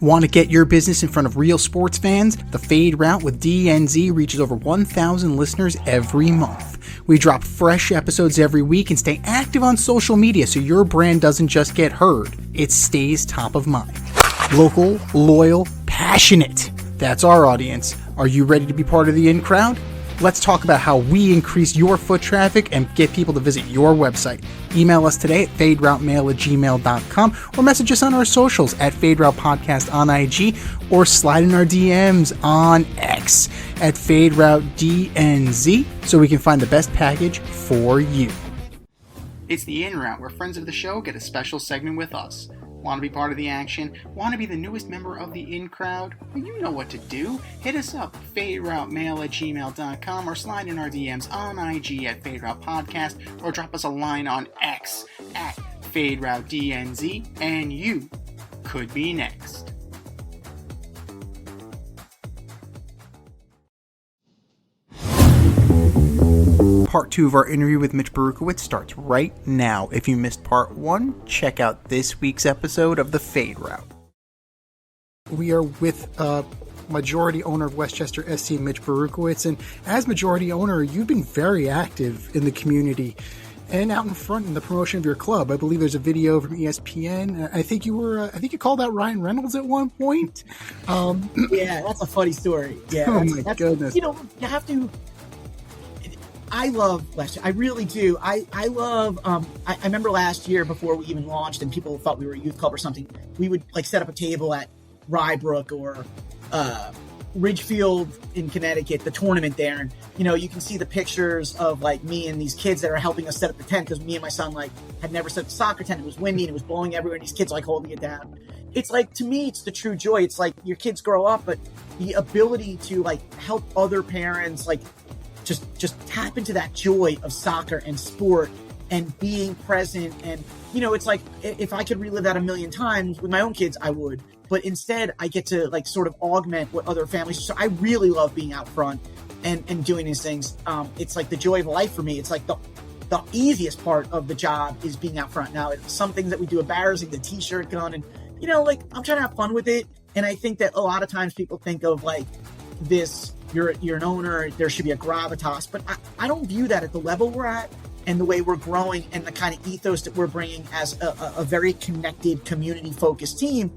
Want to get your business in front of real sports fans? The Fade Route with DNZ reaches over 1,000 listeners every month. We drop fresh episodes every week and stay active on social media so your brand doesn't just get heard, it stays top of mind. Local, loyal, passionate. That's our audience. Are you ready to be part of the in crowd? Let's talk about how we increase your foot traffic and get people to visit your website. Email us today at faderoutemail@gmail.com or message us on our socials at FadeRoutePodcast on IG or slide in our DMs on X at FadeRouteDNZ so we can find the best package for you. It's the In Route where friends of the show get a special segment with us. Want to be part of the action? Want to be the newest member of the in crowd? Well, you know what to do. Hit us up, faderoutemail@gmail.com or slide in our DMs on IG at FadeRoutePodcast or drop us a line on X at FadeRouteDNZ and you could be next. Part 2 of our interview with Mitch Baruchowitz starts right now. If you missed part 1, check out this week's episode of the Fade Route. We are with majority owner of Westchester SC, Mitch Baruchowitz, and as majority owner, you've been very active in the community and out in front in the promotion of your club. I believe there's a video from ESPN. I think you called out Ryan Reynolds at one point. Yeah, that's a funny story. Yeah, oh my goodness. You have to. I love Westchester. I really do. I love, I remember last year before we even launched and people thought we were a youth club or something, we would set up a table at Rybrook or Ridgefield in Connecticut, the tournament there. And, you can see the pictures of me and these kids that are helping us set up the tent because me and my son had never set up a soccer tent. It was windy and it was blowing everywhere and these kids holding it down. It's to me, it's the true joy. It's your kids grow up, but the ability to help other parents, just tap into that joy of soccer and sport and being present. And, it's if I could relive that a million times with my own kids, I would. But instead, I get to sort of augment what other families do. So I really love being out front and doing these things. It's the joy of life for me. It's the easiest part of the job is being out front. Now, some things that we do embarrassing, the t-shirt gun, and, I'm trying to have fun with it. And I think that a lot of times people think of this, you're an owner, there should be a gravitas, but I don't view that at the level we're at and the way we're growing and the kind of ethos that we're bringing as a very connected, community-focused team.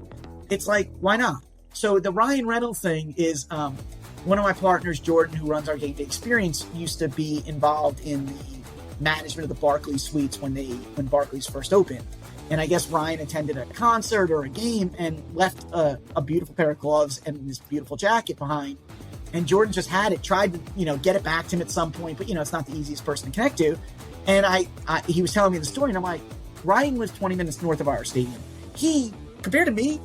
It's why not? So the Ryan Reynolds thing is one of my partners, Jordan, who runs our Game Day Experience, used to be involved in the management of the Barclays Suites when Barclays first opened. And I guess Ryan attended a concert or a game and left a beautiful pair of gloves and this beautiful jacket behind. And Jordan just had it, tried to, get it back to him at some point, but, it's not the easiest person to connect to. And he was telling me the story, and I'm like, Ryan lives 20 minutes north of our stadium. He, compared to me,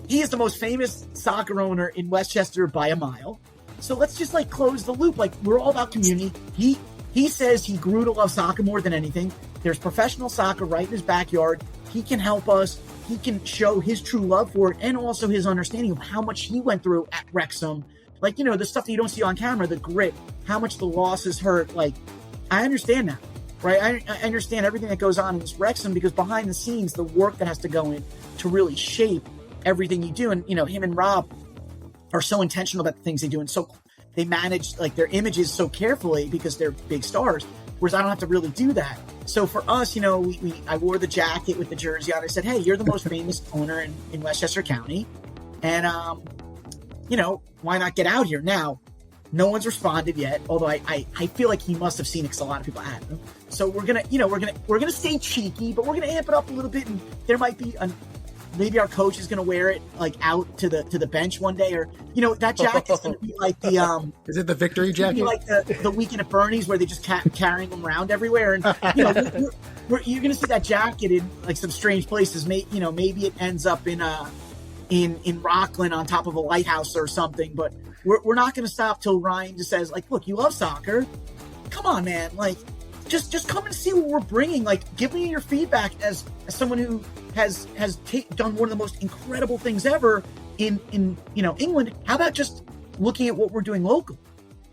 he is the most famous soccer owner in Westchester by a mile. So let's just, close the loop. We're all about community. He says he grew to love soccer more than anything. There's professional soccer right in his backyard. He can help us. He can show his true love for it and also his understanding of how much he went through at Wrexham. The stuff that you don't see on camera, the grit, how much the losses hurt. I understand that, right? I understand everything that goes on in this Wrexham because behind the scenes, the work that has to go in to really shape everything you do. And, him and Rob are so intentional about the things they do. And so they manage their images so carefully because they're big stars, whereas I don't have to really do that. So for us, I wore the jacket with the jersey on. I said, hey, you're the most famous owner in Westchester County. And, why not get out here? Now, no one's responded yet, although I feel like he must have seen it because a lot of people had him. So we're gonna stay cheeky, but we're gonna amp it up a little bit, and there might be maybe our coach is gonna wear it out to the bench one day, or that jacket's gonna be the is it the victory jacket? The weekend at Bernie's where they just carrying them around everywhere, and you're gonna see that jacket in some strange places. Maybe it ends up in Rockland on top of a lighthouse or something, but we're not going to stop till Ryan just says, look, you love soccer. Come on, man. Just come and see what we're bringing. Give me your feedback as someone who has done one of the most incredible things ever in England. How about just looking at what we're doing local?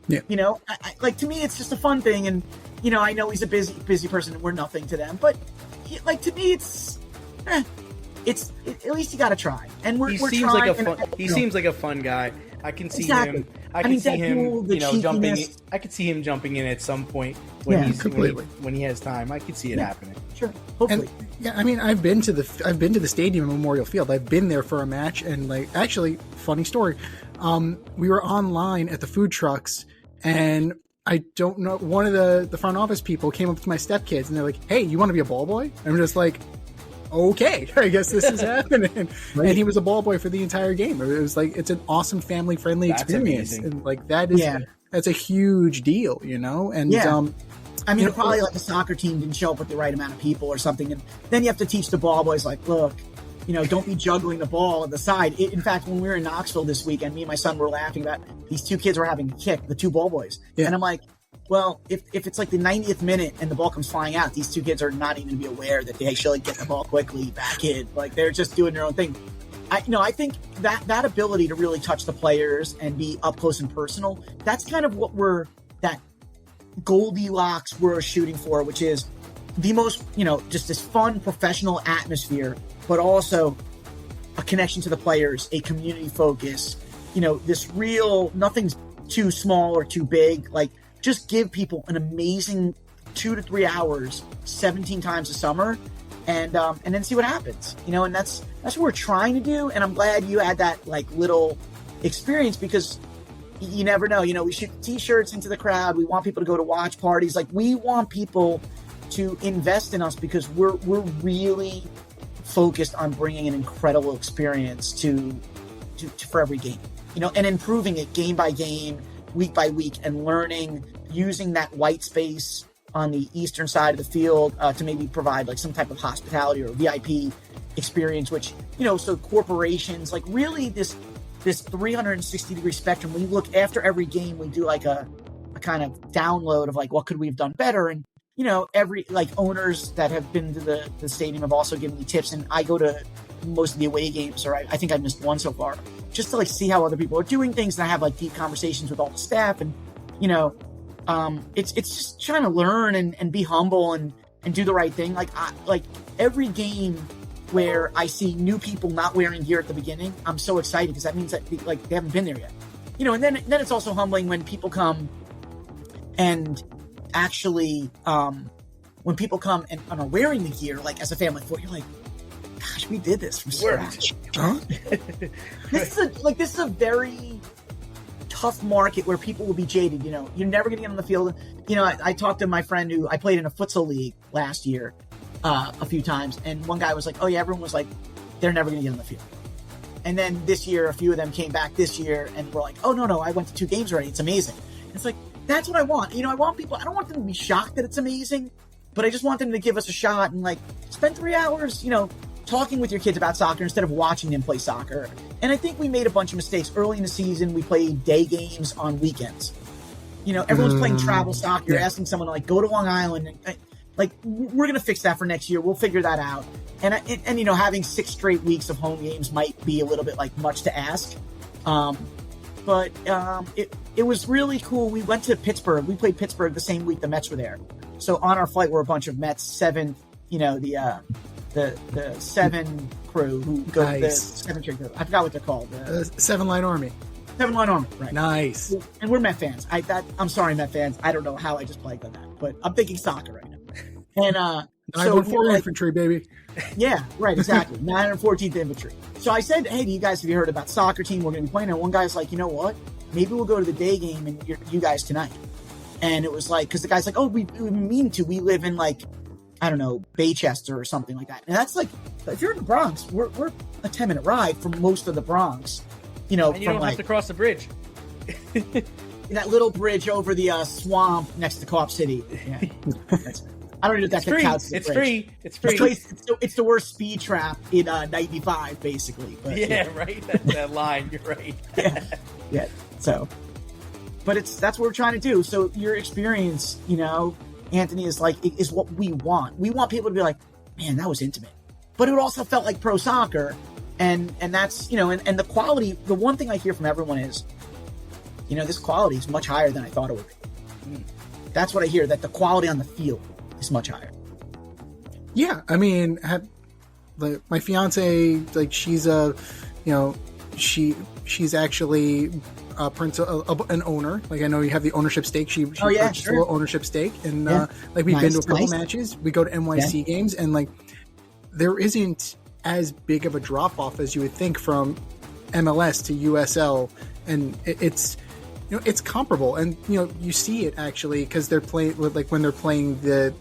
Yeah. To me, it's just a fun thing. And, I know he's a busy person and we're nothing to them, but to me, it's, at least you got to try. And He seems like a fun guy. I can see him. I can see him, jumping. I could see him jumping in at some point when he has time. I could see it happening. Sure, hopefully. And, I've been to the stadium at Memorial Field. I've been there for a match, and actually, funny story. We were online at the food trucks, and I don't know. One of the front office people came up to my stepkids, and they're like, "Hey, you want to be a ball boy?" And I'm just like, okay, I guess this is happening. Right. And he was a ball boy for the entire game. It was it's an awesome family friendly experience. Amazing. And that's a huge deal, And probably a soccer team didn't show up with the right amount of people or something. And then you have to teach the ball boys, look, don't be juggling the ball at the side. In fact, when we were in Knoxville this weekend, me and my son were laughing about these two kids were having a kick, the two ball boys. Yeah. And I'm like, well, if it's the 90th minute and the ball comes flying out, these two kids are not even going to be aware that they should get the ball quickly back in. They're just doing their own thing. I think that ability to really touch the players and be up close and personal, that's kind of what that Goldilocks we're shooting for, which is the most, just this fun professional atmosphere, but also a connection to the players, a community focus, this real, nothing's too small or too big. Just give people an amazing 2 to 3 hours, 17 times a summer, and then see what happens. And that's what we're trying to do. And I'm glad you had that little experience, because you never know. We shoot T-shirts into the crowd. We want people to go to watch parties. We want people to invest in us because we're really focused on bringing an incredible experience to for every game. And improving it game by game, week by week, and learning, using that white space on the eastern side of the field to maybe provide some type of hospitality or VIP experience, which, so corporations, really this 360-degree spectrum. We look after every game, we do a kind of download of what could we have done better. And, every owners that have been to the stadium have also given me tips. And I go to most of the away games, or I think I missed one so far, just to see how other people are doing things. And I have deep conversations with all the staff, and, it's just trying to learn and be humble and do the right thing. Every game where I see new people not wearing gear at the beginning, I'm so excited, because that means that they haven't been there yet. And then it's also humbling when people come and actually, when people come and are wearing the gear, as a family, you're like, gosh, we did this from scratch. Huh? This is a very tough market where people will be jaded. You're never going to get on the field. I talked to my friend who I played in a futsal league last year a few times, and one guy was like, oh yeah, everyone was like, they're never going to get on the field. And then this year, a few of them came back this year and were like, oh no, I went to 2 games already. It's amazing. And it's that's what I want. I want people, I don't want them to be shocked that it's amazing, but I just want them to give us a shot and spend 3 hours, talking with your kids about soccer instead of watching them play soccer. And I think we made a bunch of mistakes early in the season. We played day games on weekends. Everyone's playing travel soccer. You're asking someone to go to Long Island. We're going to fix that for next year. We'll figure that out. And having 6 straight weeks of home games might be a little bit much to ask. But it was really cool. We went to Pittsburgh. We played Pittsburgh the same week the Mets were there. So on our flight were a bunch of Mets, 7, the 7 crew who go to the 7 crew. I forgot what they're called. 7-Line Army. 7-Line Army, right. Nice. And we're Met fans. I'm sorry, Met fans. I don't know how I just blanked on that, but I'm thinking soccer right now. And 914 Infantry, baby. Yeah, right, exactly. 914th Infantry. So I said, hey, have you heard about soccer team we're going to be playing? And one guy's like, you know what? Maybe we'll go to the day game and you guys tonight. And it was because the guy's like, oh, we mean to. We live in I don't know, Westchester or something like that. And that's if you're in the Bronx, we're a 10-minute ride from most of the Bronx. And you don't have to cross the bridge. That little bridge over the swamp next to Co-op City. Yeah. I don't know if that's free. It's free. It's free. It's the worst speed trap in 95, basically. But, yeah, right. That's that line. You're right. Yeah. So, but that's what we're trying to do. So your experience, Anthony, is what we want. We want people to be like, man, that was intimate, but it also felt like pro soccer, and that's and the quality. The one thing I hear from everyone is, this quality is much higher than I thought it would be. That's what I hear. That the quality on the field is much higher. Yeah, I mean, my fiance, like she's she's actually an owner. Like I know you have the ownership stake. She purchased a little ownership stake, and like we've been to a couple matches. We go to NYC games, and like there isn't as big of a drop off as you would think from MLS to USL, and it's it's comparable, and you see it actually because they're playing like when they're playing the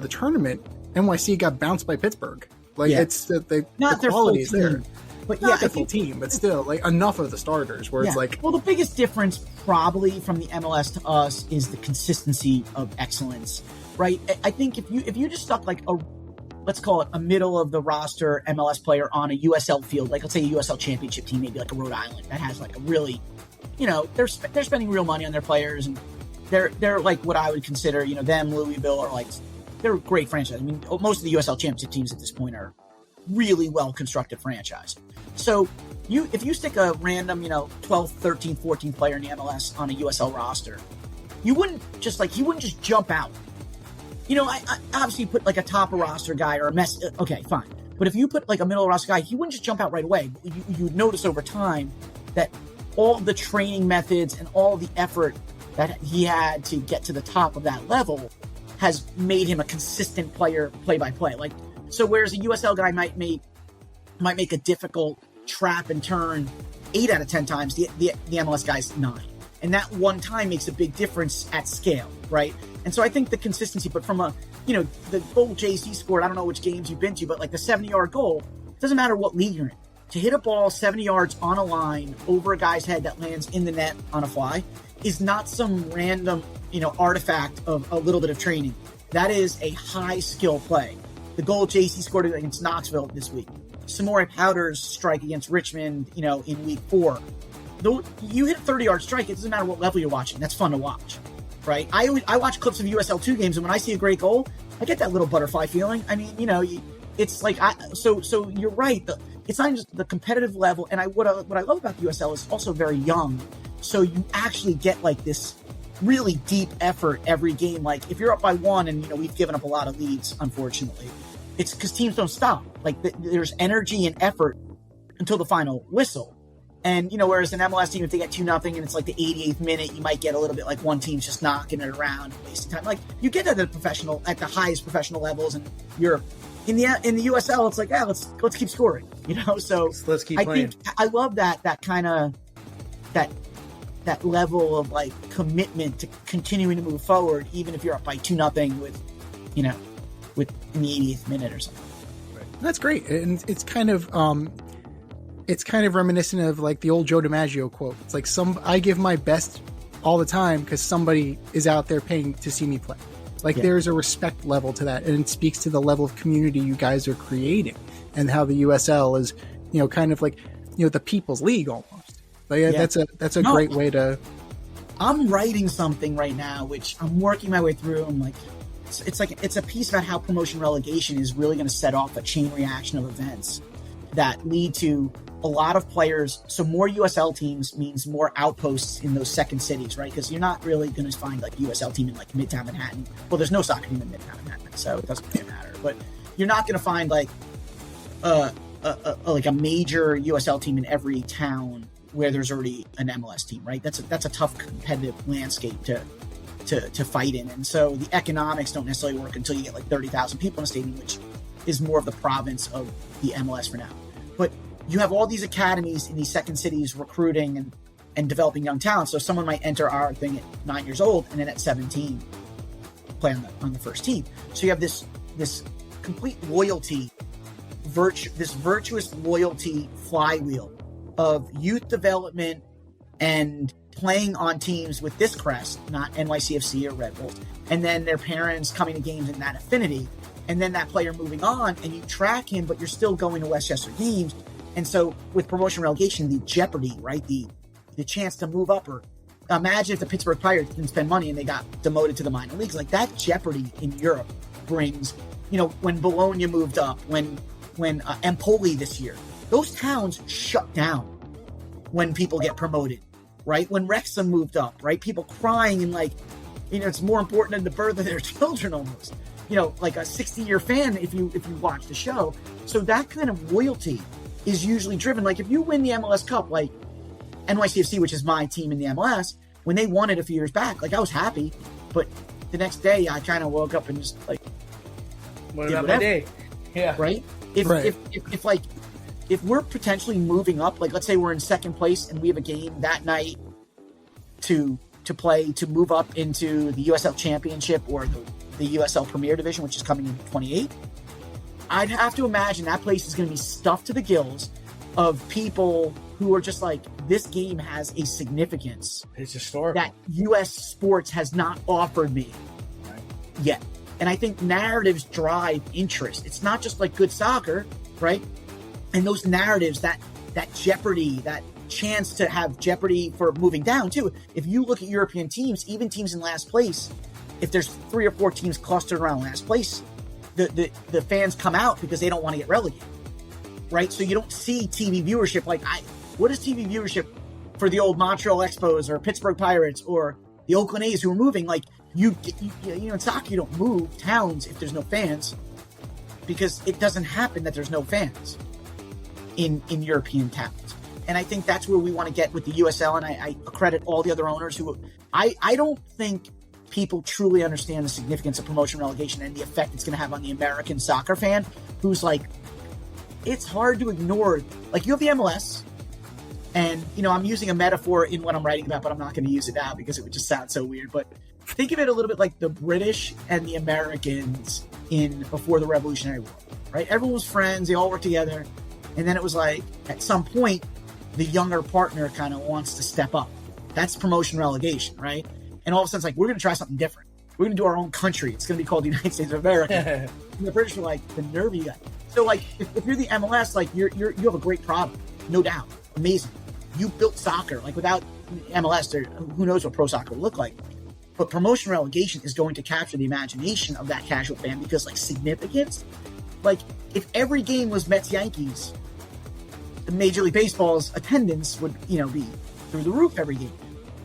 tournament. NYC got bounced by Pittsburgh. Like it's the quality is there. But not the full team, but still, like enough of the starters where it's like. Well, the biggest difference probably from the MLS to us is the consistency of excellence, right? I think if you just stuck like let's call it a middle of the roster MLS player on a USL field, like let's say a USL championship team, maybe like a Rhode Island that has like a really, they're spending real money on their players, and they're like what I would consider, them, Louisville, are like, they're a great franchise. I mean, most of the USL championship teams at this point are really well constructed franchise. So if you stick a random, 12, 13, 14 player in the MLS on a USL roster, he wouldn't just jump out. I obviously put like a top roster guy or a mess. Okay, fine. But if you put like a middle roster guy, he wouldn't just jump out right away. You would notice over time that all the training methods and all the effort that he had to get to the top of that level has made him a consistent player play by play. Like, so whereas a USL guy might make a difficult trap and turn 8 out of 10 times, the MLS guy's 9. And that one time makes a big difference at scale, right? And so I think the consistency, but from the goal JC scored, I don't know which games you've been to, but like the 70-yard goal, it doesn't matter what league you're in. To hit a ball 70 yards on a line over a guy's head that lands in the net on a fly is not some random, artifact of a little bit of training. That is a high skill play. The goal JC scored against Knoxville this week. Samori Powder's strike against Richmond, in week 4. Though you hit a 30-yard strike, it doesn't matter what level you're watching. That's fun to watch, right? I watch clips of USL 2 games, and when I see a great goal, I get that little butterfly feeling. I mean, it's like so you're right. It's not just the competitive level, and what I love about the USL is also very young. So you actually get like this really deep effort every game. Like if you're up by 1, and we've given up a lot of leads, unfortunately. It's because teams don't stop. Like there's energy and effort until the final whistle. And, whereas an MLS team, if they get 2-0 and it's like the 88th minute, you might get a little bit like one team's just knocking it around, wasting time. Like you get that at the highest professional levels, and you're in the USL. It's like, let's keep scoring, So let's keep playing. I love that kind of that level of like commitment to continuing to move forward, even if you're up by 2-0 with in the 80th minute or something. Right. That's great, and it's kind of reminiscent of like the old Joe DiMaggio quote. It's like I give my best all the time because somebody is out there paying to see me play. Like there's a respect level to that, and it speaks to the level of community you guys are creating, and how the USL is, kind of like the people's league almost. Like that's a great way to. I'm writing something right now, which I'm working my way through. I'm like. It's a piece about how promotion relegation is really going to set off a chain reaction of events that lead to a lot of players. So more USL teams means more outposts in those second cities, right? Because you're not really going to find like a USL team in like Midtown Manhattan. Well, there's no soccer team in Midtown Manhattan, so it doesn't really matter. But you're not going to find like a major USL team in every town where there's already an MLS team, right? That's a tough competitive landscape to fight in. And so the economics don't necessarily work until you get like 30,000 people in a stadium, which is more of the province of the MLS for now. But you have all these academies in these second cities recruiting and developing young talent. So someone might enter our thing at 9 years old and then at 17 play on the first team. So you have this complete loyalty, this virtuous loyalty flywheel of youth development and playing on teams with this crest, not NYCFC or Red Bulls, and then their parents coming to games in that affinity, and then that player moving on, and you track him, but you're still going to Westchester games. And so with promotion relegation, the jeopardy, right, the chance to move up, or imagine if the Pittsburgh Pirates didn't spend money and they got demoted to the minor leagues. Like that jeopardy in Europe brings, when Bologna moved up, when Empoli this year, those towns shut down when people get promoted. Right? When Wrexham moved up, right? People crying and like, it's more important than the birth of their children almost. Like a 60-year fan if you watch the show. So that kind of loyalty is usually driven. Like if you win the MLS Cup, like NYCFC, which is my team in the MLS, when they won it a few years back, like I was happy, but the next day I kind of woke up and just like, what about my day? Yeah. Right? If we're potentially moving up, like let's say we're in second place and we have a game that night to play to move up into the USL Championship or the USL Premier Division, which is coming in 28, I'd have to imagine that place is going to be stuffed to the gills of people who are just like, this game has a significance. It's historical. That U.S. sports has not offered me yet. And I think narratives drive interest. It's not just like good soccer, right? And those narratives, that jeopardy, that chance to have jeopardy for moving down too. If you look at European teams, even teams in last place, if there's 3 or 4 teams clustered around last place, the fans come out because they don't want to get relegated, right? So you don't see TV viewership. Like what is TV viewership for the old Montreal Expos or Pittsburgh Pirates or the Oakland A's who are moving? Like you in soccer, you don't move towns if there's no fans, because it doesn't happen that there's no fans in European towns. And I think that's where we want to get with the USL. And I credit all the other owners who, I don't think people truly understand the significance of promotion relegation and the effect it's going to have on the American soccer fan, who's like, it's hard to ignore. Like you have the MLS, and I'm using a metaphor in what I'm writing about, but I'm not going to use it now because it would just sound so weird. But think of it a little bit like the British and the Americans before the Revolutionary War, right? Everyone was friends. They all worked together. And then it was like, at some point, the younger partner kind of wants to step up. That's promotion relegation, right? And all of a sudden it's like, we're going to try something different. We're going to do our own country. It's going to be called the United States of America. And the British were like, the nerve you got. So like, if you're the MLS, like you have a great product, no doubt. Amazing. You built soccer. Like without MLS, who knows what pro soccer would look like. But promotion relegation is going to capture the imagination of that casual fan because like significance, like if every game was Mets Yankees, the Major League Baseball's attendance would, be through the roof every game.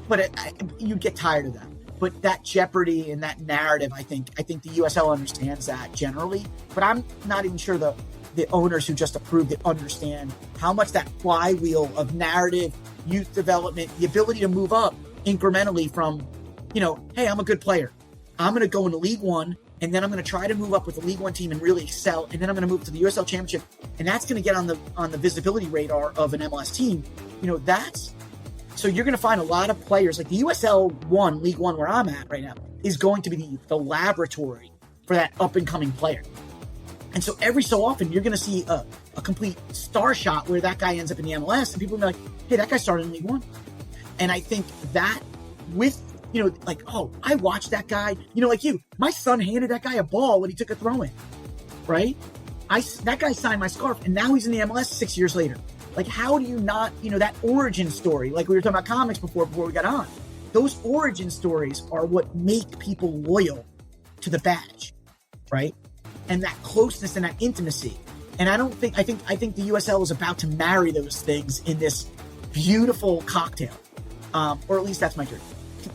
But you'd get tired of that. But that jeopardy and that narrative, I think the USL understands that generally. But I'm not even sure the owners who just approved it understand how much that flywheel of narrative, youth development, the ability to move up incrementally from, hey, I'm a good player. I'm going to go into League One, and then I'm going to try to move up with the League One team and really excel, and then I'm going to move to the USL Championship, and that's going to get on the visibility radar of an MLS team. So you're going to find a lot of players like the USL League One, where I'm at right now, is going to be the laboratory for that up and coming player. And so every so often you're going to see a complete star shot where that guy ends up in the MLS, and people will be like, hey, that guy started in League One. And I think that with like, oh, I watched that guy, like you, my son handed that guy a ball when he took a throw in, right? That guy signed my scarf, and now he's in the MLS 6 years later. Like, how do you not, that origin story, like we were talking about comics before we got on, those origin stories are what make people loyal to the badge, right? And that closeness and that intimacy. And I think the USL is about to marry those things in this beautiful cocktail, or at least that's my dream.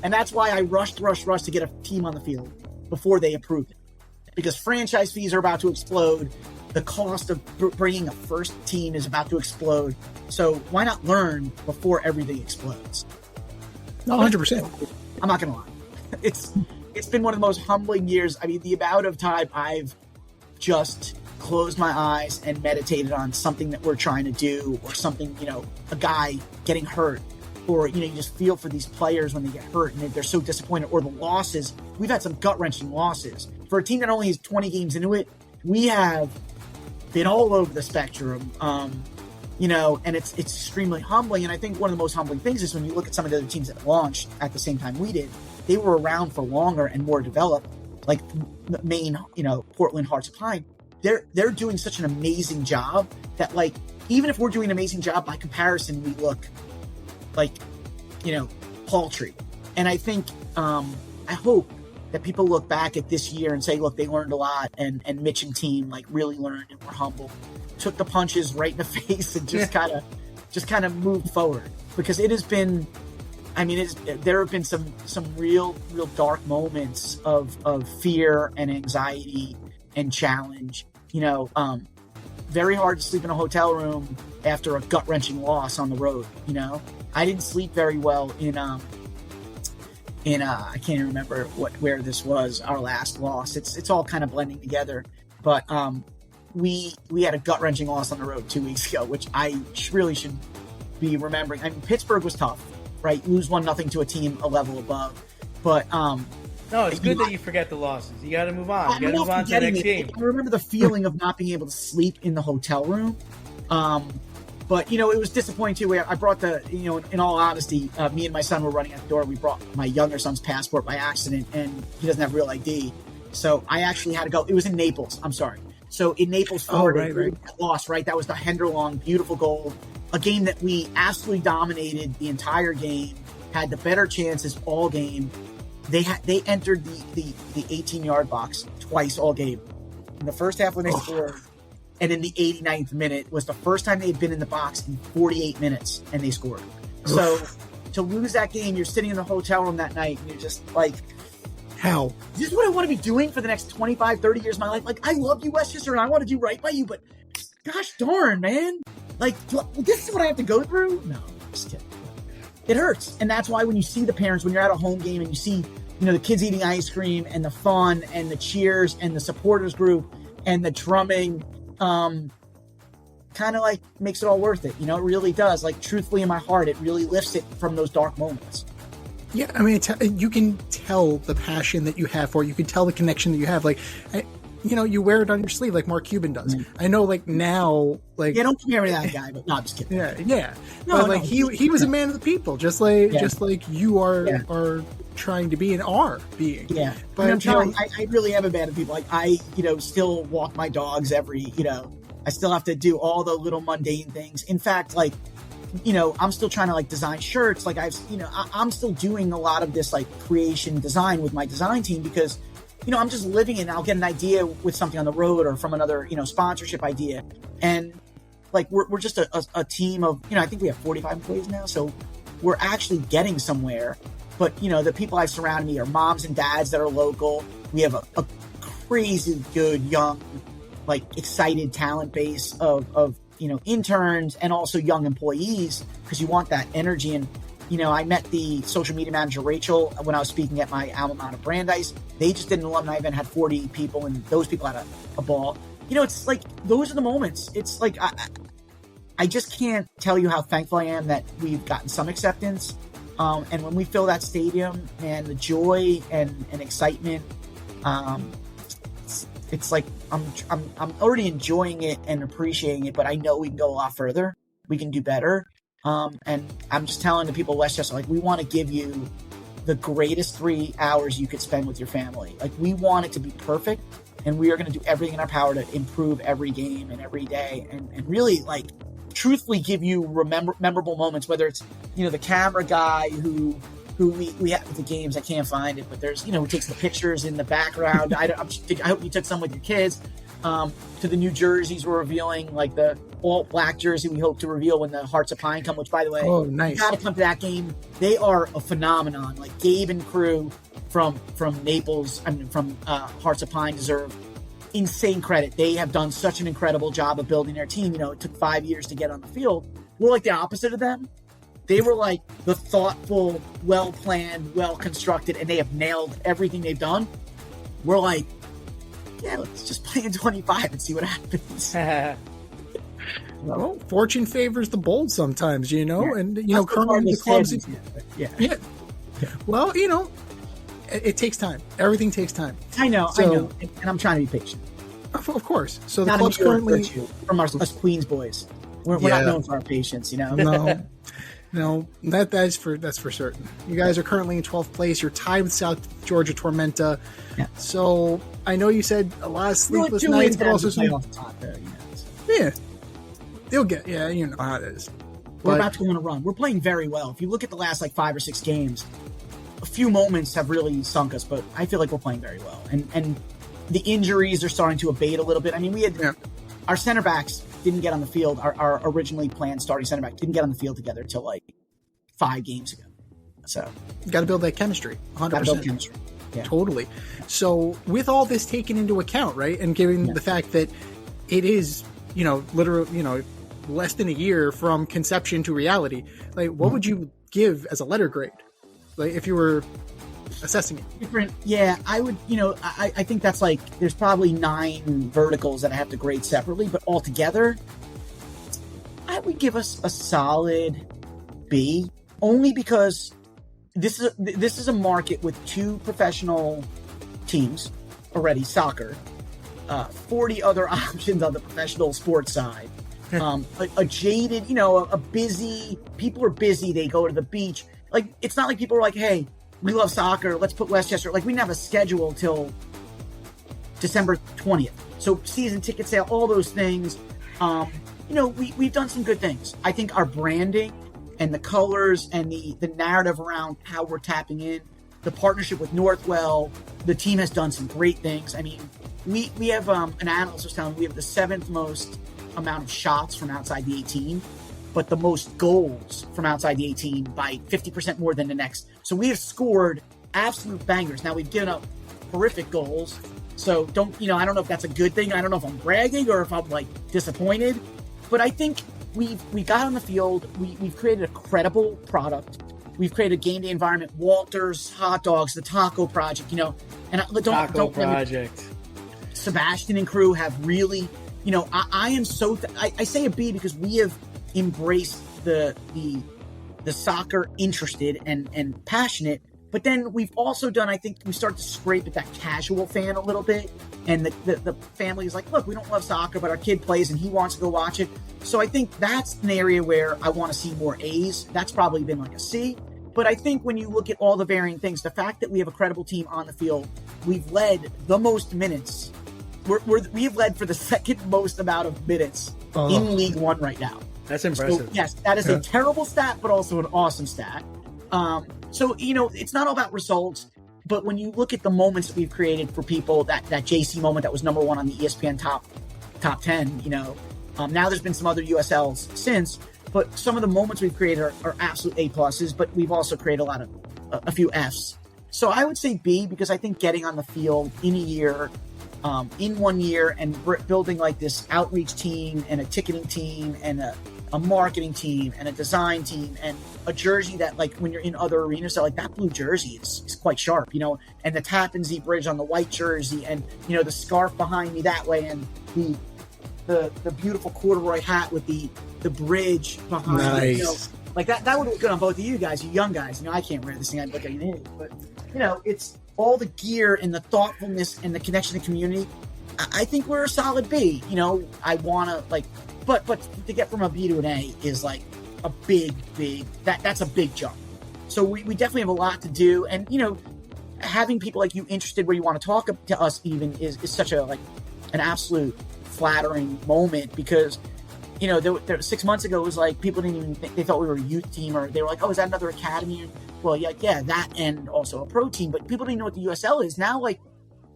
And that's why I rushed to get a team on the field before they approved it. Because franchise fees are about to explode. The cost of bringing a first team is about to explode. So why not learn before everything explodes? No, 100%. I'm not going to lie. It's been one of the most humbling years. I mean, the amount of time I've just closed my eyes and meditated on something that we're trying to do, or something, a guy getting hurt. Or, you just feel for these players when they get hurt and they're so disappointed, or the losses. We've had some gut-wrenching losses. For a team that only has 20 games into it, we have been all over the spectrum, and it's extremely humbling. And I think one of the most humbling things is when you look at some of the other teams that launched at the same time we did, they were around for longer and more developed, like Maine, Portland, Hearts of Pine. They're doing such an amazing job that, like, even if we're doing an amazing job, by comparison, we look like, paltry. And I think, I hope that people look back at this year and say, look, they learned a lot, and Mitch and team like really learned and were humble, took the punches right in the face, and just kind of moved forward. Because it has been, there have been some real dark moments of fear and anxiety and challenge, very hard to sleep in a hotel room after a gut-wrenching loss on the road. You know, I didn't sleep very well in I can't even remember where this was, our last loss. It's all kind of blending together, but we had a gut-wrenching loss on the road 2 weeks ago, which I really should be remembering. I mean, Pittsburgh was tough, right? Lose 1-0 to a team a level above, but no, it's good that you forget the losses. You got to move on. You got to move on to the next game. I remember the feeling of not being able to sleep in the hotel room. But, you know, it was disappointing too. I brought in all honesty, me and my son were running out the door. We brought my younger son's passport by accident, and he doesn't have real ID. So I actually had to go. It was in Naples. I'm sorry. So in Naples, Florida, we lost, right? That was the Henderlong, beautiful goal. A game that we absolutely dominated the entire game, had the better chances all game. They entered the 18-yard box twice all game. In the first half when they scored, and in the 89th minute was the first time they'd been in the box in 48 minutes, and they scored. So to lose that game, you're sitting in the hotel room that night, and you're just like, how? This is what I want to be doing for the next 25, 30 years of my life. Like, I love you, Westchester, and I want to do right by you, but gosh darn, man. Like, this is what I have to go through? No, I'm just kidding. It hurts. And that's why when you see the parents, when you're at a home game and you see, you know, the kids eating ice cream and the fun and the cheers and the supporters group and the drumming, kind of like makes it all worth it. You know, it really does. Like, truthfully in my heart, it really lifts it from those dark moments. Yeah, I mean, you can tell the passion that you have for it. You can tell the connection that you have. Like, you know, you wear it on your sleeve like Mark Cuban does. I know, like, now, like... Yeah, don't compare me to that guy, but no, I'm just kidding. Yeah. No, but, like, he was a man of the people, just like you are trying to be and are being. Yeah. But I mean, I'm trying, I really am a man of the people. Like, I, you know, still walk my dogs I still have to do all the little mundane things. In fact, like, you know, I'm still trying to, like, design shirts. Like, I'm still doing a lot of this, like, creation design with my design team because, you know, I'm just living it and I'll get an idea with something on the road or from another, you know, sponsorship idea. And, like, we're just a team of, you know, I think we have 45 employees now. So we're actually getting somewhere. But, you know, the people I've surrounded me are moms and dads that are local. We have a crazy good, young, like, excited talent base of you know, interns and also young employees, because you want that energy. And, you know, I met the social media manager, Rachel, when I was speaking at my alma mater, Brandeis. They just did an alumni event, had 40 people, and those people had a ball. You know, it's like, those are the moments. It's like, I just can't tell you how thankful I am that we've gotten some acceptance. And when we fill that stadium, and the joy and excitement, it's like I'm already enjoying it and appreciating it, but I know we can go a lot further. We can do better. And I'm just telling the people of Westchester, like, we want to give you the greatest 3 hours you could spend with your family. Like, we want it to be perfect, and we are going to do everything in our power to improve every game and every day, and really, like, truthfully give you memorable moments, whether it's, you know, the camera guy who we have at the games. I can't find it, but there's, you know, who takes the pictures in the background. I hope you took some with your kids. To the new jerseys we're revealing, like the all black jersey we hope to reveal when the Hearts of Pine come, which, by the way, nice. You gotta come to that game. They are a phenomenon. Like, Gabe and crew from Naples, I mean, from Hearts of Pine deserve insane credit. They have done such an incredible job of building their team. You know, it took 5 years to get on the field. We're like the opposite of them. They were like the thoughtful, well-planned, well-constructed, and they have nailed everything they've done. We're like, yeah, let's just play in 25 and see what happens. Well, fortune favors the bold sometimes, you know, Yeah. and, you know, currently the clubs. Yeah. Well, you know, it takes time. Everything takes time. I know. And I'm trying to be patient. Of course. So the Not club's currently from us Queens boys. We're not known for our patience, you know. No, that's for certain. You guys are currently in 12th place. You're tied with South Georgia Tormenta. Yeah. So I know you said a lot of sleepless nights, but also some. Off the top there, you know, so. Yeah, they'll get. Yeah, you know how it is. We're about to go on a run. We're playing very well. If you look at the last, like, 5 or 6 games, a few moments have really sunk us, but I feel like we're playing very well. And the injuries are starting to abate a little bit. I mean, we had our center backs didn't get on the field. Our originally planned starting center back didn't get on the field together until like 5 games ago. So got to build that chemistry. 100%. Got to build chemistry. Yeah. Totally. So with all this taken into account, right, and given the fact that it is literally, less than a year from conception to reality. Like, what would you give as a letter grade? Like, if you were assessing it? Different. Yeah, I would, I think that's like, there's probably 9 verticals that I have to grade separately, but altogether, I would give us a solid B, only because this is a market with 2 professional teams already, soccer, 40 other options on the professional sports side, a jaded, a busy, people are busy, they go to the beach. Like, it's not like people are like, hey, we love soccer, let's put Westchester. Like, we didn't have a schedule till December 20th. So season ticket sale, all those things. We've done some good things. I think our branding and the colors and the narrative around how we're tapping in, the partnership with Northwell, the team has done some great things. I mean, we have an analyst was telling me we have the 7th most amount of shots from outside the 18, but the most goals from outside the 18 by 50% more than the next. So we have scored absolute bangers. Now, we've given up horrific goals. So I don't know if that's a good thing. I don't know if I'm bragging or if I'm like disappointed, but I think we got on the field. We've created a credible product. We've created a game day environment. Walter's Hot Dogs, the Taco Project, and Taco Project. Sebastian and crew have really, I am so, I say a B because we have embraced the soccer interested and passionate, but then we've also done, I think we start to scrape at that casual fan a little bit, and the family is like, look, we don't love soccer, but our kid plays and he wants to go watch it. So I think that's an area where I want to see more A's. That's probably been like a C. But I think when you look at all the varying things, the fact that we have a credible team on the field, we've led the most minutes. We've led for the 2nd most amount of minutes in League One right now. That's impressive. So, yes, that is a terrible stat, but also an awesome stat. So, it's not all about results, but when you look at the moments that we've created for people, that JC moment that was number 1 on the ESPN top 10, now there's been some other USLs since, but some of the moments we've created are absolute A pluses, but we've also created a few Fs. So I would say B, because I think getting on the field in a year, in 1 year, and building like this outreach team and a ticketing team and a marketing team and a design team and a jersey that, like, when you're in other arenas, so like that blue jersey is quite sharp, and the Tappan Zee Bridge on the white jersey, and the scarf behind me that way, and the beautiful corduroy hat with the bridge behind me. Like that would look good on both of you guys, you young guys. I can't wear this thing, I'd look like an idiot, but it's all the gear and the thoughtfulness and the connection to community. I think we're a solid B. I want to but to get from a B to an A is like a big, that's a big jump. So we definitely have a lot to do. And, having people like you interested where you want to talk to us even is such an absolute flattering moment, because, there 6 months ago, it was like people didn't even think, they thought we were a youth team, or they were like, oh, is that another academy? Well, yeah, that, and also a pro team, but people didn't know what the USL is. Now,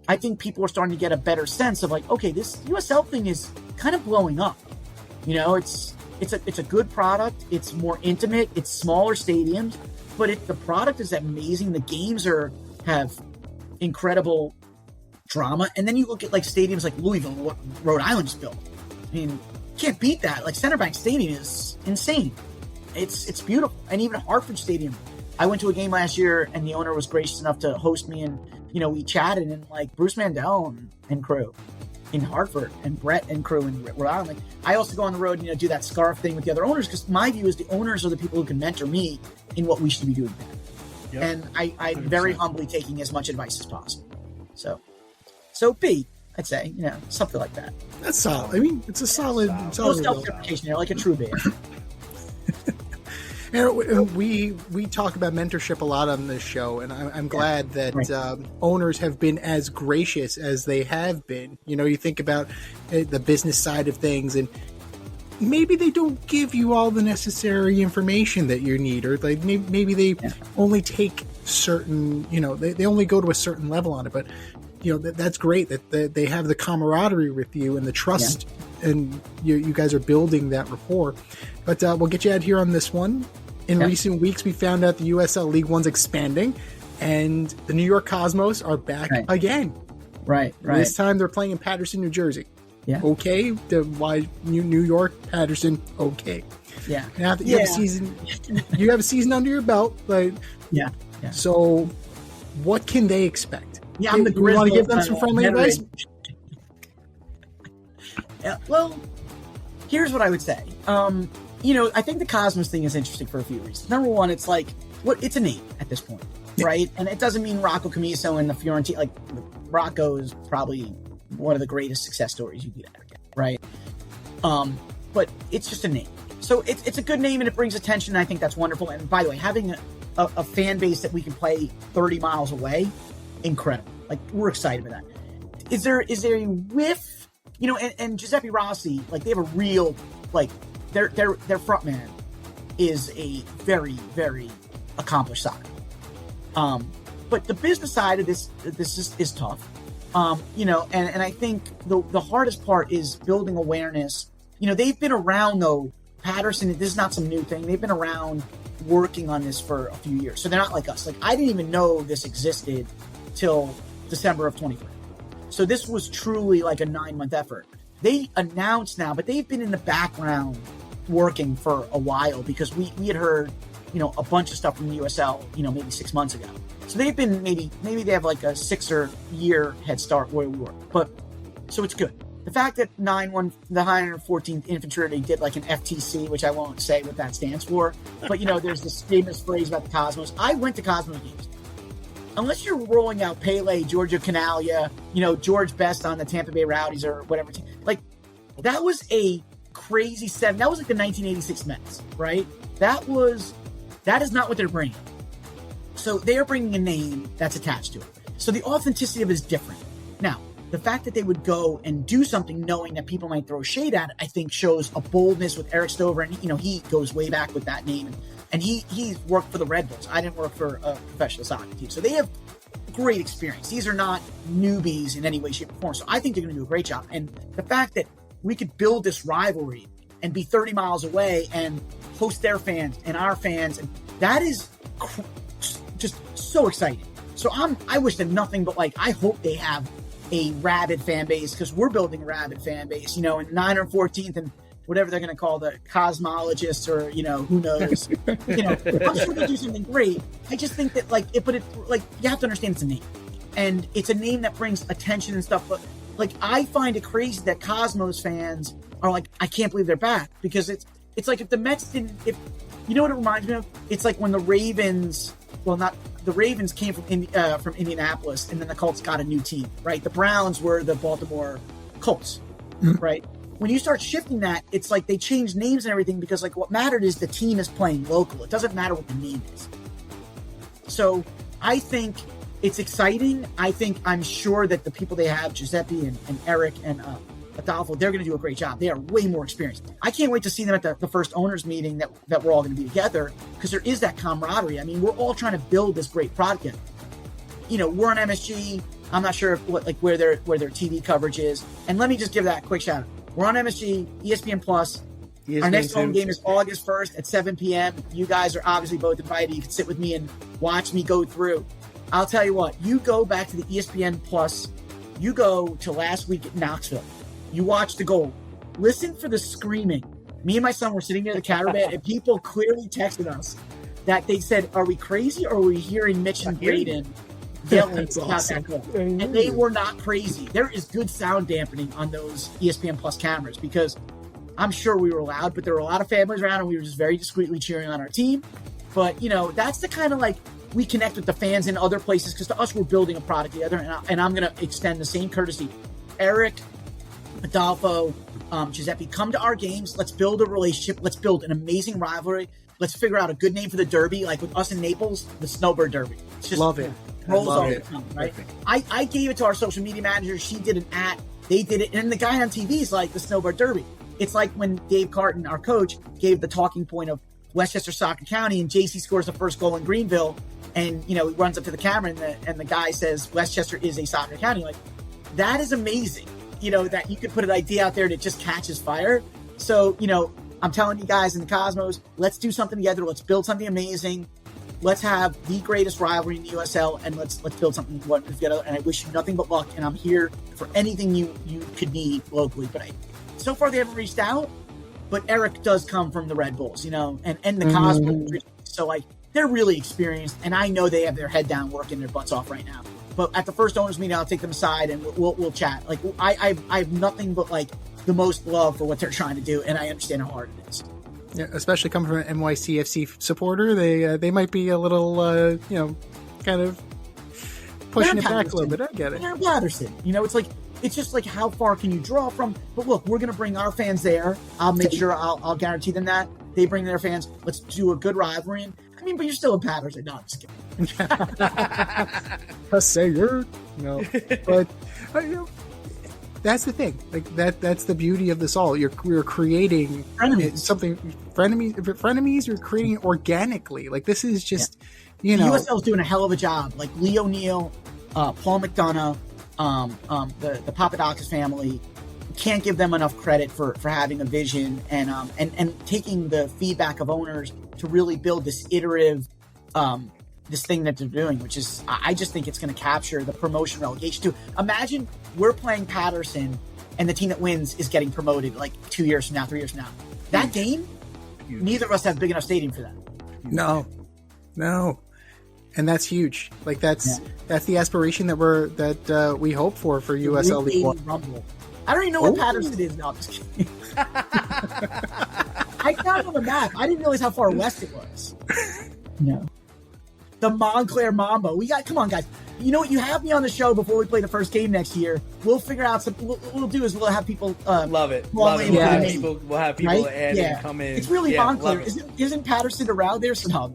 I think people are starting to get a better sense of okay, this USL thing is kind of blowing up. It's a good product. It's more intimate. It's smaller stadiums, but the product is amazing. The games have incredible drama. And then you look at stadiums like Louisville, what Rhode Island's built. I mean, can't beat that. Center Bank Stadium is insane. It's beautiful. And even Hartford Stadium. I went to a game last year, and the owner was gracious enough to host me, and we chatted, and Bruce Mandel and crew in Hartford, and Brett and crew in Rhode Island. I also go on the road, do that scarf thing with the other owners, because my view is the owners are the people who can mentor me in what we should be doing better. Yep. And I'm very humbly taking as much advice as possible. So B, I'd say, something like that. That's solid. I mean, it's a solid. No self-deprecation, like a true B. We talk about mentorship a lot on this show, and I'm glad that owners have been as gracious as they have been. You think about the business side of things, and maybe they don't give you all the necessary information that you need, or maybe they only take certain, they only go to a certain level on it. But that's great that they have the camaraderie with you and the trust, and you guys are building that rapport. But we'll get you out here on this one. In recent weeks, we found out the USL League One's expanding, and the New York Cosmos are back again. Right. This time they're playing in Paterson, New Jersey. Yeah. Okay. Why New York, Patterson, okay. Yeah. You have a season. You have a season under your belt, but yeah. So, what can they expect? Yeah, I'm the Grizzlies. You want to give them some friendly advice? Yeah, well, here's what I would say. I think the Cosmos thing is interesting for a few reasons. Number one, it's like, it's a name at this point, right? And it doesn't mean Rocco Camiso and the Fiorentina. Like, Rocco is probably one of the greatest success stories you could ever get, right? But it's just a name. So it's a good name and it brings attention. And I think that's wonderful. And by the way, having a fan base that we can play 30 miles away, incredible. Like, we're excited about that. Is there a whiff? And Giuseppe Rossi, like, they have a real, like, their front man is a very, very accomplished soccer. But the business side of this is tough. And I think the hardest part is building awareness. They've been around, though. Patterson, this is not some new thing. They've been around working on this for a few years. So they're not like us. Like, I didn't even know this existed till December of 23. So this was truly like a 9-month effort. They announced now, but they've been in the background working for a while because we had heard, a bunch of stuff from the USL, maybe 6 months ago. So they've been maybe they have like a 6-year head start where we were. But so it's good. The fact that the 914th Infantry, they did like an FTC, which I won't say what that stands for. But, there's this famous phrase about the Cosmos. I went to Cosmos games. Unless you're rolling out Pele, Giorgio Canaglia, George Best on the Tampa Bay Rowdies or whatever. Like, that was a crazy seven. That was like the 1986 Mets, right? That is not what they're bringing. So they are bringing a name that's attached to it. So the authenticity of it is different. Now, the fact that they would go and do something knowing that people might throw shade at it, I think shows a boldness with Eric Stover. And, he goes way back with that name. And he's worked for the Red Bulls. I didn't work for a professional soccer team. So they have great experience. These are not newbies in any way, shape, or form. So I think they're going to do a great job. And the fact that we could build this rivalry and be 30 miles away and host their fans and our fans, and that is just so exciting. So I wish them nothing but, like, I hope they have a rabid fan base because we're building a rabid fan base, and 914th and whatever they're going to call the cosmologists or, who knows, I'm sure they'll do something great. I just think that you have to understand it's a name and it's a name that brings attention and stuff. But like, I find it crazy that Cosmos fans are like, I can't believe they're back because it's like if the Mets didn't, you know what it reminds me of? It's like when the Ravens, the Ravens came from Indianapolis, and then the Colts got a new team, right? The Browns were the Baltimore Colts, right? When you start shifting that, it's like they change names and everything because, like, what mattered is the team is playing local. It doesn't matter what the name is. So I think it's exciting. I'm sure that the people they have, Giuseppe and Eric and Adolfo, they're going to do a great job. They are way more experienced. I can't wait to see them at the first owners meeting that we're all going to be together because there is that camaraderie. I mean, we're all trying to build this great product. We're on MSG. I'm not sure where their TV coverage is. And let me just give that a quick shout out. We're on MSG, ESPN Plus. Our next home game is August 1st at 7 p.m. You guys are obviously both invited. You can sit with me and watch me go through. I'll tell you what, you go back to the ESPN Plus. You go to last week at Knoxville. You watch the goal. Listen for the screaming. Me and my son were sitting near the caravan, and people clearly texted us that they said, are we crazy or are we hearing Mitch and Braden yelling about that goal? And they were not crazy. There is good sound dampening on those ESPN Plus cameras because I'm sure we were loud, but there were a lot of families around and we were just very discreetly cheering on our team. But, that's the kind of we connect with the fans in other places because to us, we're building a product together. And I'm going to extend the same courtesy. Eric, Adolfo, Giuseppe, come to our games. Let's build a relationship. Let's build an amazing rivalry. Let's figure out a good name for the Derby, like with us in Naples, the Snowbird Derby. It's just love it. Rolls all the time, right? I gave it to our social media manager. She did an ad. They did it. And the guy on TV is like the Snowbird Derby. It's like when Dave Carton, our coach, gave the talking point of Westchester Soccer County and JC scores the first goal in Greenville. And, he runs up to the camera and the guy says, Westchester is a soccer county. Like, that is amazing. That you could put an idea out there that just catches fire. So, I'm telling you guys in the Cosmos, let's do something together. Let's build something amazing. let's have the greatest rivalry in the USL, and let's build something together. And I wish you nothing but luck. And I'm here for anything you could need locally. But so far they haven't reached out. But Eric does come from the Red Bulls, and the Cosmos. So like they're really experienced, and I know they have their head down, working their butts off right now. But at the first owners meeting, I'll take them aside and we'll chat. Like I have nothing but like the most love for what they're trying to do, and I understand how hard it is. Yeah, especially coming from an NYCFC supporter, they might be a little, kind of pushing it back a little bit. I get it. They're Patterson. It's just like how far can you draw from? But look, we're gonna bring our fans there. I'll make sure I'll guarantee them that they bring their fans. Let's do a good rivalry. But you're still in Patterson. No, I'm just kidding. Just say you're but that's the thing. Like that's the beauty of this all. You're creating something frenemies. You're creating it organically. Like this is just The USL's doing a hell of a job. Like Lee O'Neill, Paul McDonough, the Papadakis family. Can't give them enough credit for having a vision and taking the feedback of owners to really build this iterative this thing that they're doing, which is I just think it's going to capture the promotion relegation too. Imagine we're playing Patterson and the team that wins is getting promoted like 2 years from now, 3 years from now. That game, neither of us have big enough stadium for that. No. And that's huge. Like that's the aspiration that we hope for USL League One. Rumble. I don't even know what Patterson is now. I'm just kidding. I found it on the map. I didn't realize how far west it was. No. The Montclair Mambo. Come on, guys. You know what? You have me on the show before we play the first game next year. We'll figure out some. What we'll do is we'll have people. Love it. We'll have people add and come in. It's really Montclair. Isn't Patterson around there? So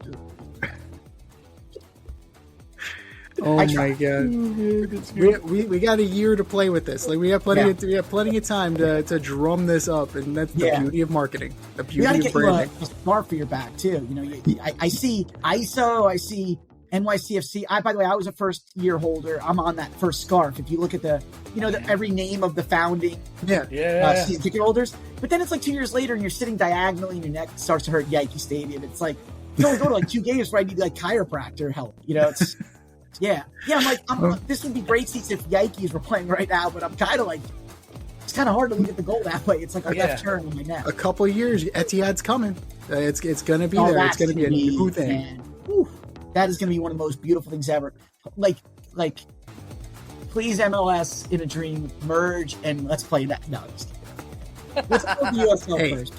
no, oh my god! We got a year to play with this. Like we have plenty of time to drum this up, and that's the beauty of marketing. The beauty of branding. A scarf for your back too. I see ISO. I see NYCFC. By the way, I was a first year holder. I'm on that first scarf. If you look at every name of the founding season ticket holders, but then it's like 2 years later, and you're sitting diagonally, and your neck starts to hurt. Yankee Stadium. It's like you don't go to like 2 games where I need like chiropractor help. It's. Yeah. I'm this would be great seats if Yankees were playing right now, but I'm kind of like, it's kind of hard to look at the goal that way. It's like a left turn on my neck. A couple of years, Etihad's coming. It's going to be there. It's going to be a new thing. That is going to be one of the most beautiful things ever. Like, please MLS in a dream merge and let's play that. No, let's go to the USL first.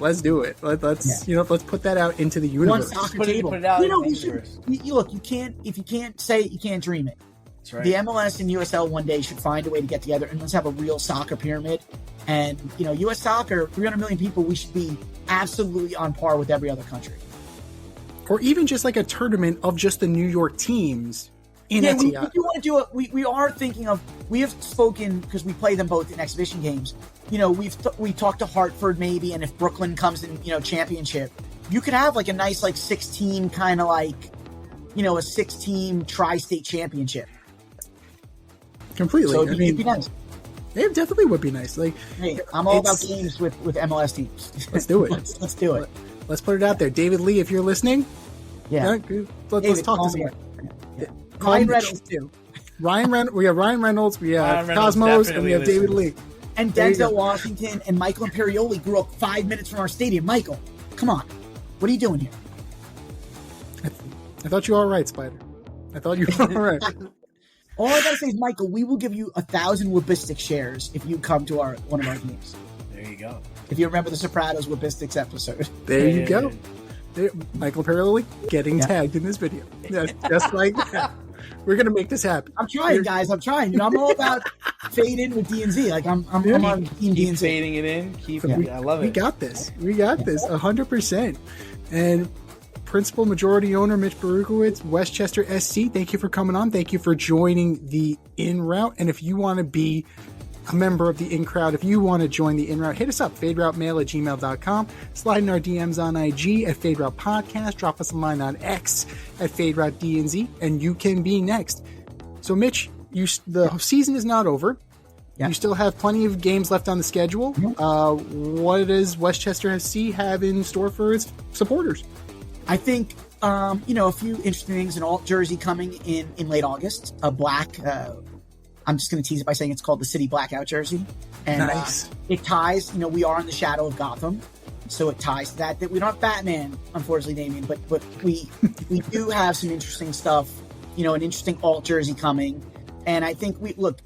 Let's do it. Let's put that out into the universe. One soccer table. Put it out into the universe. Look, if you can't say it, you can't dream it. That's right. The MLS and USL one day should find a way to get together and let's have a real soccer pyramid. And US soccer, 300 million people, we should be absolutely on par with every other country. Or even just like a tournament of just the New York teams. We do want to do it. We are thinking of. We have spoken because we play them both in exhibition games. We talked to Hartford maybe, and if Brooklyn comes in, championship, you could have like a nice like 6-team kind of like, a 6-team tri-state championship. Completely. So it'd be nice. It definitely would be nice. Like, hey, I'm all about games with MLS teams. Let's do it. Let's do it. Let's put it out there. David Lee, if you're listening, let's talk to someone. Ryan Reynolds too. We have Ryan Reynolds, we have Cosmos, and we have David Lee. And Denzel Washington and Michael Imperioli grew up 5 minutes from our stadium. Michael, come on. What are you doing here? I thought you were all right, Spider. I thought you were all right. All I gotta say is, Michael, we will give you 1,000 Wabistic shares if you come to one of our games. There you go. If you remember the Sopranos Wabistics episode. There you go. Michael Imperioli getting tagged in this video. Just like that. We're gonna make this happen. I'm trying, guys. I'm trying. I'm all about fade in with DNZ. Like I'm on Team DNZ. Fading it in. I love it. We got this. 100%. And principal majority owner Mitch Baruchowitz, Westchester SC. Thank you for coming on. Thank you for joining the In Route. And if you want to be a member of the In Crowd, if you want to join the In Route, hit us up, faderoutemail@gmail.com, slide in our DMs on IG at Fade Route Podcast, drop us a line on X at Fade Route DNZ, and you can be next. So Mitch, the season is not over. You still have plenty of games left on the schedule. What does Westchester SC have in store for its supporters? I think A few interesting things. An alt jersey coming in late August. A black. I'm just going to tease it by saying it's called the City Blackout jersey. And nice. It ties. We are in the shadow of Gotham, so it ties to that. That we don't have Batman, unfortunately, Damien, but we do have some interesting stuff. An interesting alt jersey coming. And I think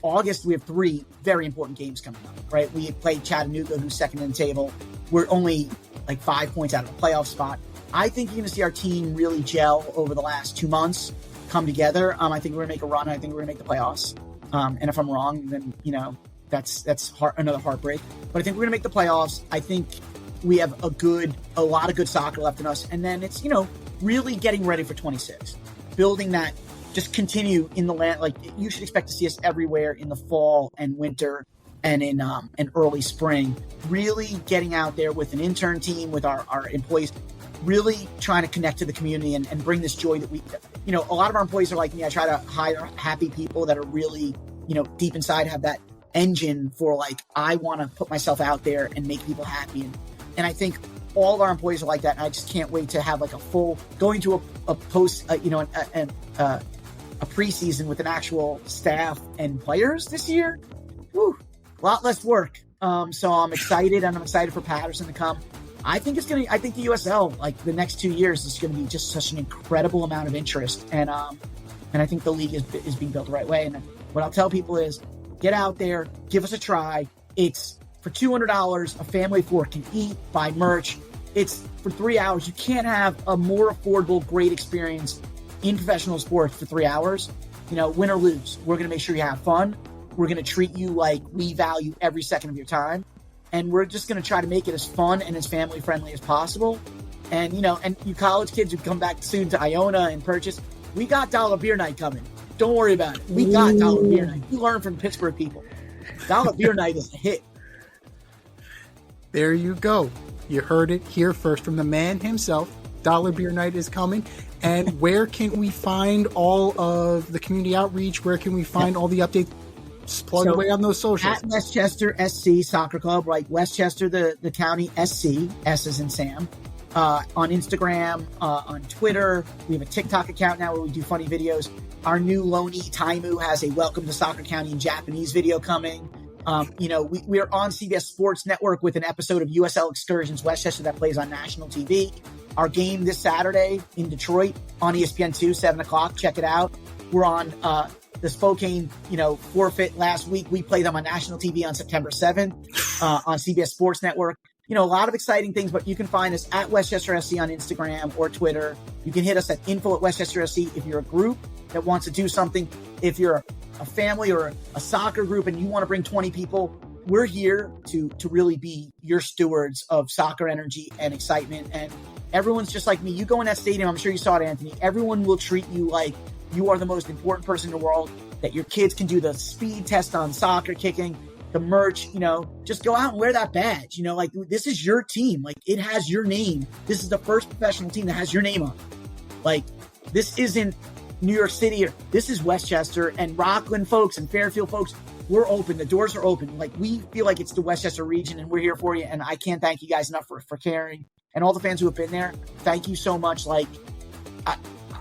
August, we have 3 very important games coming up, right? We play Chattanooga, who's second in the table. We're only like 5 points out of the playoff spot. I think you're going to see our team really gel over the last 2 months, come together. I think we're going to make a run. I think we're going to make the playoffs. And if I'm wrong, then, that's another heartbreak. But I think we're going to make the playoffs. I think we have a lot of good soccer left in us. And then it's, really getting ready for 26, building that, just continue in the land. Like, you should expect to see us everywhere in the fall and winter and in early spring, really getting out there with an intern team, with our employees, really trying to connect to the community and bring this joy that a lot of our employees are like me. I try to hire happy people that are really, deep inside have that engine for like, I want to put myself out there and make people happy. And I think all of our employees are like that. And I just can't wait to have like a full, going to a post, a preseason with an actual staff and players this year. Woo, a lot less work. So I'm excited, and I'm excited for Patterson to come. I think the USL, like the next 2 years, is going to be just such an incredible amount of interest. And I think the league is being built the right way. And what I'll tell people is, get out there, give us a try. It's for $200, a family of 4 can eat, buy merch. It's for 3 hours. You can't have a more affordable, great experience in professional sports for 3 hours. Win or lose, we're going to make sure you have fun. We're going to treat you like we value every second of your time. And we're just going to try to make it as fun and as family friendly as possible. And, and you college kids who come back soon to Iona and purchase, we got Dollar Beer Night coming. Don't worry about it. We got Dollar Beer Night. You learn from Pittsburgh people. Dollar Beer Night is a hit. There you go. You heard it here first from the man himself. Dollar Beer Night is coming. And where can we find all of the community outreach? Where can we find all the updates? Just plug away on those socials. At Westchester SC Soccer Club, right? Westchester, the county, SC, S as in Sam. On Instagram, on Twitter. We have a TikTok account now where we do funny videos. Our new Loni Taimu has a Welcome to Soccer County in Japanese video coming. We are on CBS Sports Network with an episode of USL Excursions Westchester that plays on national TV. Our game this Saturday in Detroit on ESPN2, 7 o'clock. Check it out. We're on the Spokane, forfeit last week. We played them on national TV on September 7th on CBS Sports Network. A lot of exciting things, but you can find us at Westchester SC on Instagram or Twitter. You can hit us at info@Westchester SC if you're a group that wants to do something. If you're a family or a soccer group and you want to bring 20 people, we're here to really be your stewards of soccer energy and excitement. And everyone's just like me. You go in that stadium, I'm sure you saw it, Anthony. Everyone will treat you like you are the most important person in the world, that your kids can do the speed test on soccer kicking, the merch, just go out and wear that badge. Like, this is your team. Like, it has your name. This is the first professional team that has your name on it. Like, this isn't New York City. This is Westchester and Rockland folks and Fairfield folks. We're open. The doors are open. Like, we feel like it's the Westchester region, and we're here for you. And I can't thank you guys enough for caring. And all the fans who have been there, thank you so much. Like,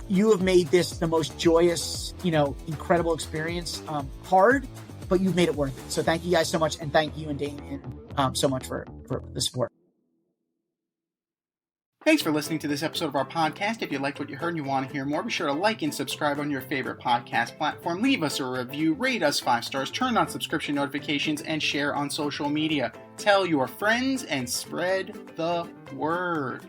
you have made this the most joyous, incredible experience. Hard, but you've made it worth it. So thank you guys so much. And thank you and Damien so much for the support. Thanks for listening to this episode of our podcast. If you liked what you heard and you want to hear more, be sure to like and subscribe on your favorite podcast platform. Leave us a review, rate us 5 stars, turn on subscription notifications, and share on social media. Tell your friends and spread the word.